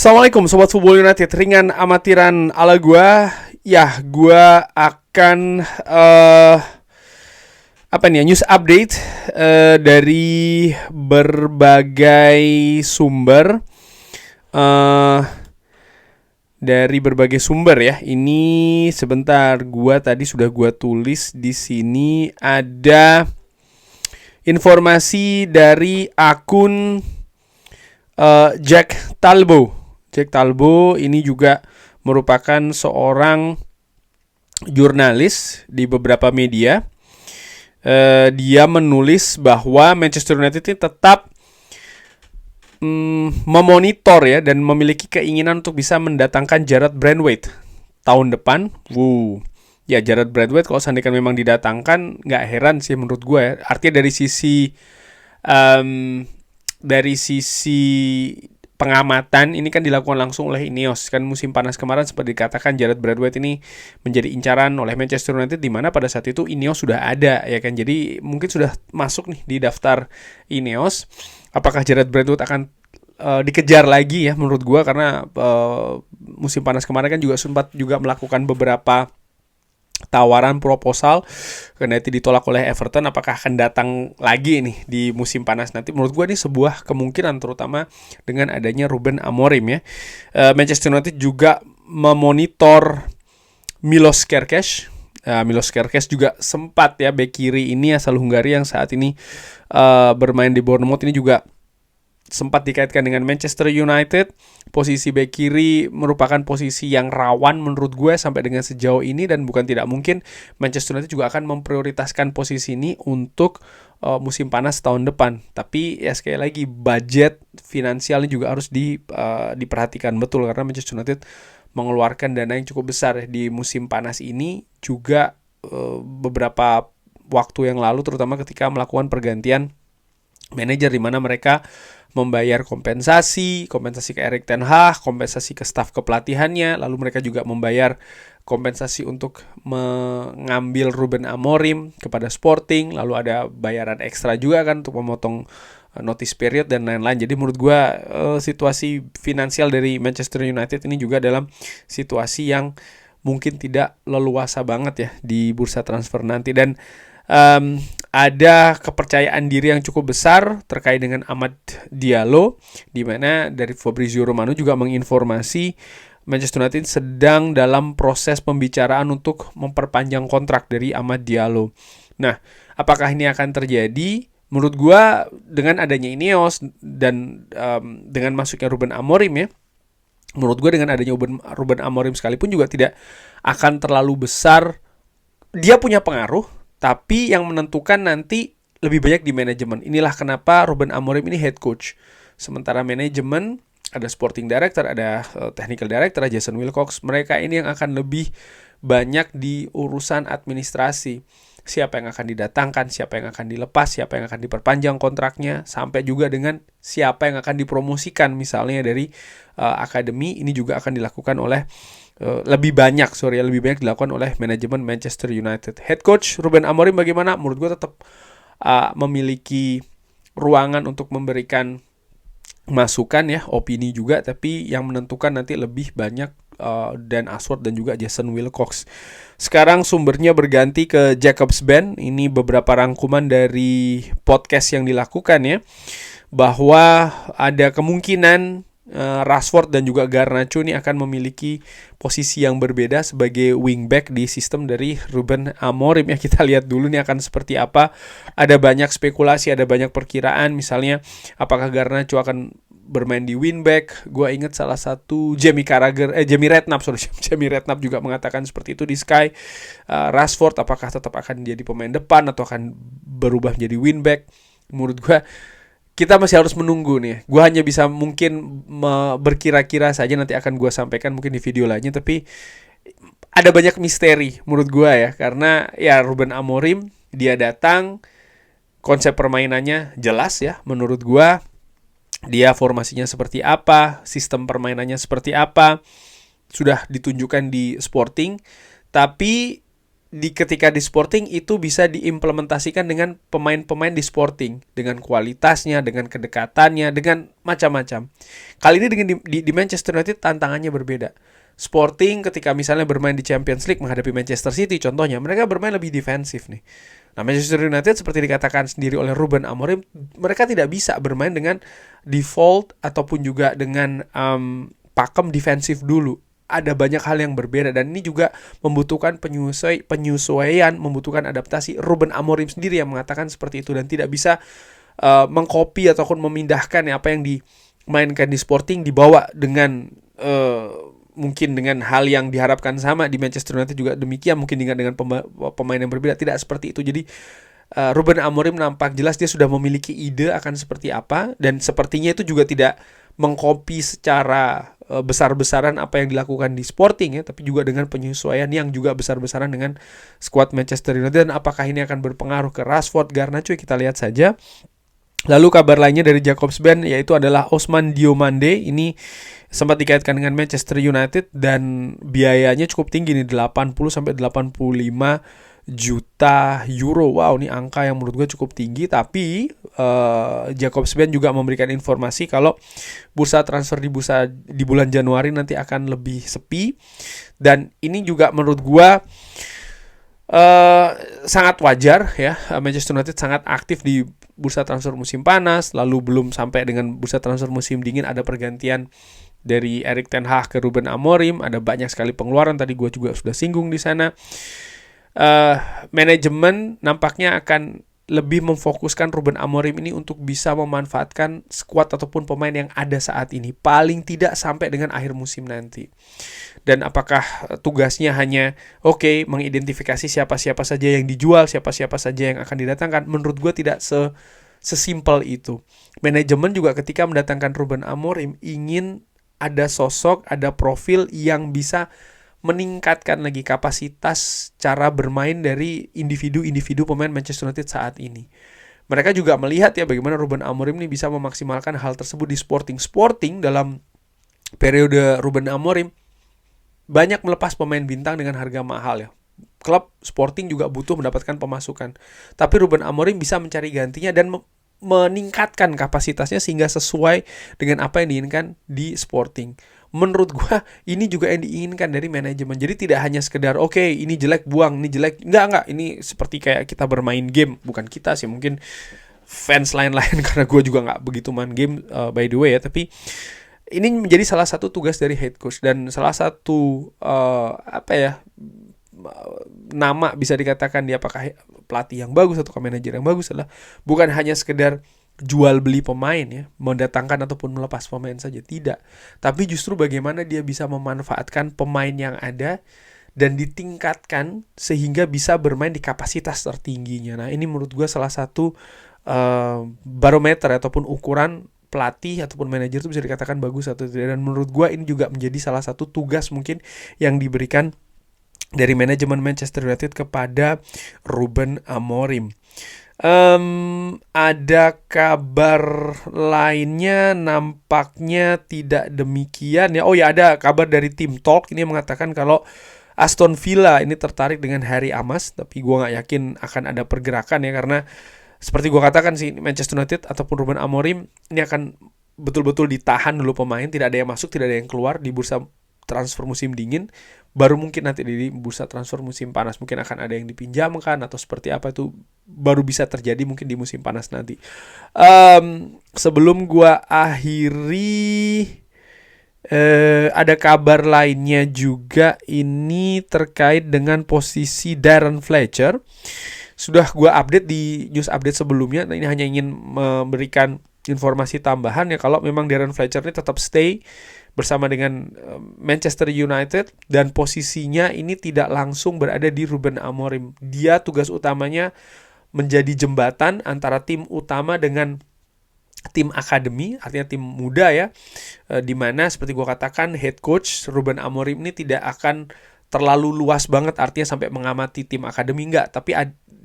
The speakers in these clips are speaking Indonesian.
Assalamualaikum Sobat Football United. Ringan amatiran ala gua. Ya, gua akan news update dari berbagai sumber. Dari berbagai sumber ya. Ini sebentar, sudah gua tulis di sini. Ada informasi dari akun Jack Talbot. Jack Talbot ini juga merupakan seorang jurnalis di beberapa media. Dia menulis bahwa Manchester United ini tetap memonitor ya dan memiliki keinginan untuk bisa mendatangkan Jarrad Brandwaite tahun depan. Ya, Jarrad Brandwaite kalau seandainya memang didatangkan, nggak heran sih menurut gue ya. Artinya dari sisi pengamatan ini kan dilakukan langsung oleh Ineos. Kan musim panas kemarin seperti dikatakan Jarrad Brandwaite ini menjadi incaran oleh Manchester United, di mana pada saat itu Ineos sudah ada ya kan. Jadi mungkin sudah masuk nih di daftar Ineos. Apakah Jarrad Brandwaite akan dikejar lagi ya menurut gua, karena musim panas kemarin kan juga sempat juga melakukan beberapa tawaran proposal, karena itu ditolak oleh Everton. Apakah akan datang lagi nih di musim panas nanti? Menurut gue ini sebuah kemungkinan, terutama dengan adanya Ruben Amorim ya. Manchester United juga memonitor Milos Kerkez. Milos Kerkez juga sempat ya, bek kiri ini asal Hungaria yang saat ini bermain di Bournemouth ini juga sempat dikaitkan dengan Manchester United. Posisi bek kiri merupakan posisi yang rawan menurut gue sampai dengan sejauh ini, dan bukan tidak mungkin Manchester United juga akan memprioritaskan posisi ini untuk musim panas tahun depan. Tapi ya sekali lagi, budget finansialnya juga harus diperhatikan betul, karena Manchester United mengeluarkan dana yang cukup besar di musim panas ini juga. Beberapa waktu yang lalu, terutama ketika melakukan pergantian manajer, di mana mereka membayar kompensasi ke Erik ten Hag, kompensasi ke staf kepelatihannya, lalu mereka juga membayar kompensasi untuk mengambil Ruben Amorim kepada Sporting, lalu ada bayaran ekstra juga kan untuk memotong notice period dan lain-lain. Jadi menurut gue situasi finansial dari Manchester United ini juga dalam situasi yang mungkin tidak leluasa banget ya di bursa transfer nanti. Dan ada kepercayaan diri yang cukup besar terkait dengan Amad Diallo, di mana dari Fabrizio Romano juga menginformasi Manchester United sedang dalam proses pembicaraan untuk memperpanjang kontrak dari Amad Diallo. Nah, apakah ini akan terjadi? Menurut gua dengan adanya Ineos dan dengan masuknya Ruben Amorim ya, menurut gua dengan adanya Ruben Amorim sekalipun juga tidak akan terlalu besar. Dia punya pengaruh, tapi yang menentukan nanti lebih banyak di manajemen. Inilah kenapa Ruben Amorim ini head coach. Sementara manajemen, ada sporting director, ada technical director, Jason Wilcox. Mereka ini yang akan lebih banyak di urusan administrasi. Siapa yang akan didatangkan, siapa yang akan dilepas, siapa yang akan diperpanjang kontraknya, sampai juga dengan siapa yang akan dipromosikan. Misalnya dari akademi, ini juga akan dilakukan oleh lebih banyak dilakukan oleh manajemen Manchester United. Head coach Ruben Amorim bagaimana? Menurut gue tetap memiliki ruangan untuk memberikan masukan ya, opini juga, tapi yang menentukan nanti lebih banyak Dan Ashworth dan juga Jason Wilcox. Sekarang sumbernya berganti ke Jacobs Band. Ini beberapa rangkuman dari podcast yang dilakukan ya, bahwa ada kemungkinan Rashford dan juga Garnacho ini akan memiliki posisi yang berbeda sebagai wingback di sistem dari Ruben Amorim ya. Kita lihat dulu nih akan seperti apa. Ada banyak spekulasi, ada banyak perkiraan. Misalnya apakah Garnacho akan bermain di wingback. Gua ingat salah satu Jamie Redknapp juga mengatakan seperti itu di Sky. Rashford apakah tetap akan jadi pemain depan atau akan berubah menjadi wingback? Menurut gua kita masih harus menunggu nih. Gue hanya bisa mungkin berkira-kira saja, nanti akan gue sampaikan mungkin di video lainnya. Tapi ada banyak misteri menurut gue ya. Karena ya Ruben Amorim, dia datang, konsep permainannya jelas ya. Menurut gue, dia formasinya seperti apa, sistem permainannya seperti apa, sudah ditunjukkan di Sporting. Tapi ketika di Sporting itu bisa diimplementasikan dengan pemain-pemain di Sporting, dengan kualitasnya, dengan kedekatannya, dengan macam-macam. Kali ini dengan di Manchester United tantangannya berbeda. Sporting ketika misalnya bermain di Champions League menghadapi Manchester City contohnya, mereka bermain lebih defensif nih. Nah, Manchester United seperti dikatakan sendiri oleh Ruben Amorim, mereka tidak bisa bermain dengan default ataupun juga dengan pakem defensif dulu. Ada banyak hal yang berbeda dan ini juga membutuhkan penyesuaian, membutuhkan adaptasi. Ruben Amorim sendiri yang mengatakan seperti itu dan tidak bisa mengcopy ataupun memindahkan apa yang dimainkan di Sporting dibawa dengan mungkin dengan hal yang diharapkan sama di Manchester United juga demikian, mungkin dengan pemain yang berbeda, tidak seperti itu. Jadi Ruben Amorim nampak jelas dia sudah memiliki ide akan seperti apa dan sepertinya itu juga tidak mengcopy secara besar-besaran apa yang dilakukan di Sporting ya, tapi juga dengan penyesuaian yang juga besar-besaran dengan skuad Manchester United. Dan apakah ini akan berpengaruh ke Rashford, Garnacho, kita lihat saja. Lalu kabar lainnya dari Jakobsben yaitu adalah Ousmane Diomande. Ini sempat dikaitkan dengan Manchester United dan biayanya cukup tinggi nih, 80 sampai 85 juta euro. Wow, ini angka yang menurut gue cukup tinggi. Tapi Jakobsben juga memberikan informasi kalau bursa transfer di bulan Januari nanti akan lebih sepi. Dan ini juga menurut gue sangat wajar ya. Manchester United sangat aktif di bursa transfer musim panas, lalu belum sampai dengan bursa transfer musim dingin ada pergantian dari Erik ten Hag ke Ruben Amorim, ada banyak sekali pengeluaran, tadi gue juga sudah singgung di sana. Manajemen nampaknya akan lebih memfokuskan Ruben Amorim ini untuk bisa memanfaatkan skuad ataupun pemain yang ada saat ini, paling tidak sampai dengan akhir musim nanti. Dan apakah tugasnya hanya mengidentifikasi siapa-siapa saja yang dijual, siapa-siapa saja yang akan didatangkan? Menurut gue tidak sesimpel itu. Manajemen juga ketika mendatangkan Ruben Amorim ingin ada sosok, ada profil yang bisa meningkatkan lagi kapasitas cara bermain dari individu-individu pemain Manchester United saat ini. Mereka juga melihat ya bagaimana Ruben Amorim ini bisa memaksimalkan hal tersebut di Sporting. Sporting dalam periode Ruben Amorim banyak melepas pemain bintang dengan harga mahal ya. Klub Sporting juga butuh mendapatkan pemasukan. Tapi Ruben Amorim bisa mencari gantinya dan meningkatkan kapasitasnya sehingga sesuai dengan apa yang diinginkan di Sporting. Menurut gua ini juga yang diinginkan dari manajemen. Jadi tidak hanya sekedar ini jelek buang, ini jelek. Enggak, ini seperti kayak kita bermain game. Bukan kita sih, mungkin fans lain-lain karena gua juga enggak begitu main game by the way ya, tapi ini menjadi salah satu tugas dari head coach dan salah satu nama bisa dikatakan dia apakah pelatih yang bagus atau manajer yang bagus adalah bukan hanya sekedar jual beli pemain ya, mendatangkan ataupun melepas pemain saja, tidak. Tapi justru bagaimana dia bisa memanfaatkan pemain yang ada dan ditingkatkan sehingga bisa bermain di kapasitas tertingginya. Nah, ini menurut gue salah satu barometer ataupun ukuran pelatih ataupun manajer itu bisa dikatakan bagus atau tidak. Dan menurut gue ini juga menjadi salah satu tugas mungkin yang diberikan dari manajemen Manchester United kepada Ruben Amorim. Ada kabar lainnya nampaknya tidak demikian ya. Oh ya, ada kabar dari Team Talk ini mengatakan kalau Aston Villa ini tertarik dengan Harry Amas, tapi gue gak yakin akan ada pergerakan ya, karena seperti gue katakan sih, Manchester United ataupun Ruben Amorim ini akan betul-betul ditahan dulu pemain, tidak ada yang masuk, tidak ada yang keluar di bursa transfer musim dingin, baru mungkin nanti di bursa transfer musim panas mungkin akan ada yang dipinjamkan atau seperti apa, itu baru bisa terjadi mungkin di musim panas nanti. Sebelum gue akhiri, ada kabar lainnya juga, ini terkait dengan posisi Darren Fletcher. Sudah gue update di news update sebelumnya. Nah, ini hanya ingin memberikan informasi tambahan ya, kalau memang Darren Fletcher ini tetap stay bersama dengan Manchester United dan posisinya ini tidak langsung berada di Ruben Amorim. Dia tugas utamanya menjadi jembatan antara tim utama dengan tim akademi, artinya tim muda ya, dimana seperti gue katakan head coach Ruben Amorim ini tidak akan terlalu luas banget artinya sampai mengamati tim akademi, enggak, tapi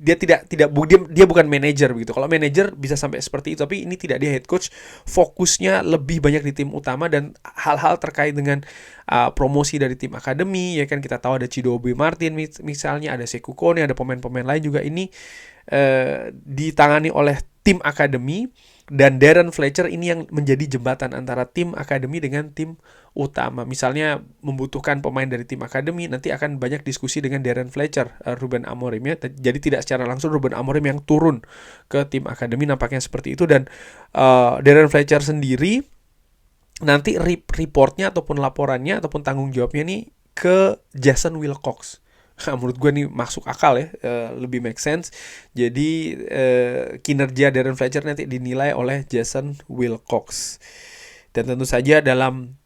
dia bukan manajer begitu. Kalau manajer bisa sampai seperti itu, tapi ini tidak, dia head coach, fokusnya lebih banyak di tim utama dan hal-hal terkait dengan promosi dari tim akademi, ya kan. Kita tahu ada Chidobe Martin misalnya, ada Sekou Kone, ada pemain-pemain lain juga, ini ditangani oleh tim akademi, dan Darren Fletcher ini yang menjadi jembatan antara tim akademi dengan tim utama. Misalnya membutuhkan pemain dari tim akademi, nanti akan banyak diskusi dengan Darren Fletcher, Ruben Amorim ya. Jadi tidak secara langsung Ruben Amorim yang turun ke tim akademi, nampaknya seperti itu. Dan Darren Fletcher sendiri nanti reportnya ataupun laporannya ataupun tanggung jawabnya nih ke Jason Wilcox. Menurut gue nih masuk akal ya, lebih make sense. Jadi kinerja Darren Fletcher nanti dinilai oleh Jason Wilcox. Dan tentu saja dalam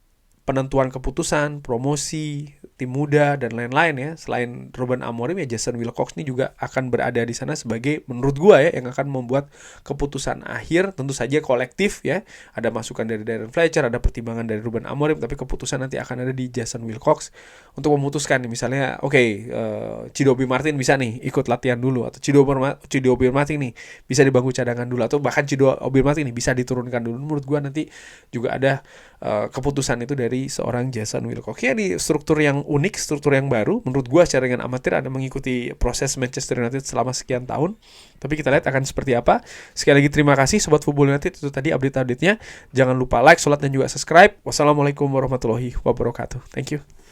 penentuan keputusan, promosi, tim muda, dan lain-lain ya, selain Ruben Amorim ya, Jason Wilcox ini juga akan berada di sana sebagai, menurut gua ya, yang akan membuat keputusan akhir. Tentu saja kolektif ya, ada masukan dari Darren Fletcher, ada pertimbangan dari Ruben Amorim, tapi keputusan nanti akan ada di Jason Wilcox untuk memutuskan nih, misalnya Chidobe Martin bisa nih ikut latihan dulu, atau Chidobe Martin nih bisa di bangku cadangan dulu, atau bahkan Chidobe Martin nih bisa diturunkan dulu. Menurut gua nanti juga ada keputusan itu dari seorang Jason Wilcox. Ya, di struktur yang unik, struktur yang baru. Menurut gue secara dengan amatir ada mengikuti proses Manchester United selama sekian tahun. Tapi kita lihat akan seperti apa. Sekali lagi terima kasih Sobat Football United, itu tadi update-update-nya. Jangan lupa like, sholat, dan juga subscribe. Wassalamualaikum warahmatullahi wabarakatuh. Thank you.